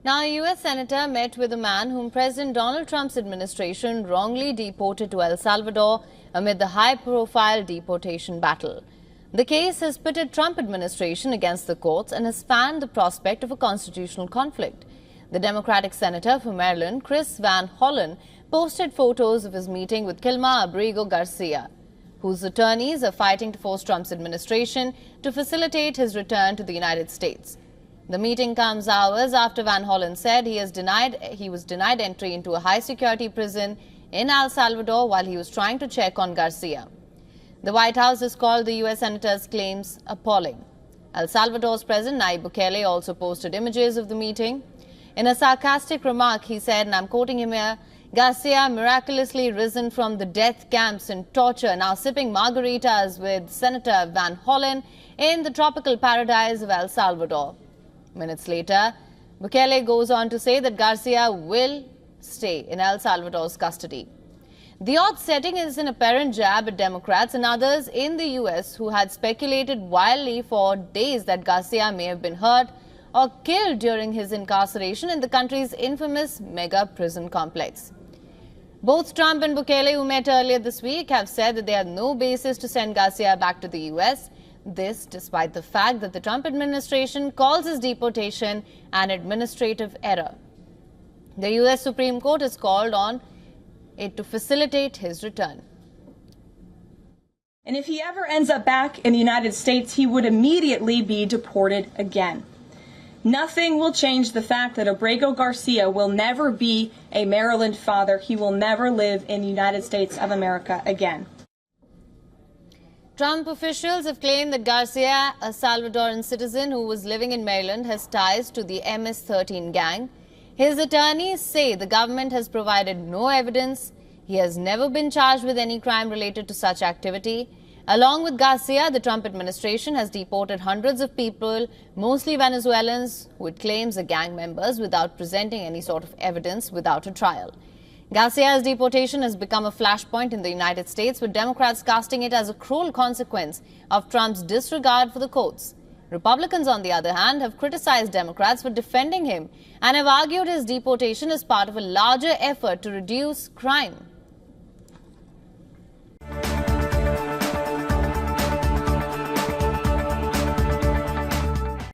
Now, a U.S. senator met with a man whom President Donald Trump's administration wrongly deported to El Salvador amid the high-profile deportation battle. The case has pitted Trump administration against the courts and has fanned the prospect of a constitutional conflict. The Democratic senator from Maryland, Chris Van Hollen, posted photos of his meeting with Kilmar Abrego Garcia, whose attorneys are fighting to force Trump's administration to facilitate his return to the United States. The meeting comes hours after Van Hollen said he was denied entry into a high-security prison in El Salvador while he was trying to check on Garcia. The White House has called the U.S. senator's claims appalling. El Salvador's President Nayib Bukele also posted images of the meeting. In a sarcastic remark, he said, and I'm quoting him here, "Garcia miraculously risen from the death camps and torture, now sipping margaritas with Senator Van Hollen in the tropical paradise of El Salvador." Minutes later, Bukele goes on to say that Garcia will stay in El Salvador's custody. The odd setting is an apparent jab at Democrats and others in the U.S. who had speculated wildly for days that Garcia may have been hurt or killed during his incarceration in the country's infamous mega prison complex. Both Trump and Bukele, who met earlier this week, have said that they have no basis to send Garcia back to the U.S., this despite the fact that the Trump administration calls his deportation an administrative error. The U.S. Supreme Court has called on it to facilitate his return. And if he ever ends up back in the United States, he would immediately be deported again. Nothing will change the fact that Ábrego Garcia will never be a Maryland father. He will never live in the United States of America again. Trump officials have claimed that Garcia, a Salvadoran citizen who was living in Maryland, has ties to the MS-13 gang. His attorneys say the government has provided no evidence. He has never been charged with any crime related to such activity. Along with Garcia, the Trump administration has deported hundreds of people, mostly Venezuelans, who it claims are gang members, without presenting any sort of evidence without a trial. Garcia's deportation has become a flashpoint in the United States, with Democrats casting it as a cruel consequence of Trump's disregard for the courts. Republicans, on the other hand, have criticized Democrats for defending him and have argued his deportation is part of a larger effort to reduce crime.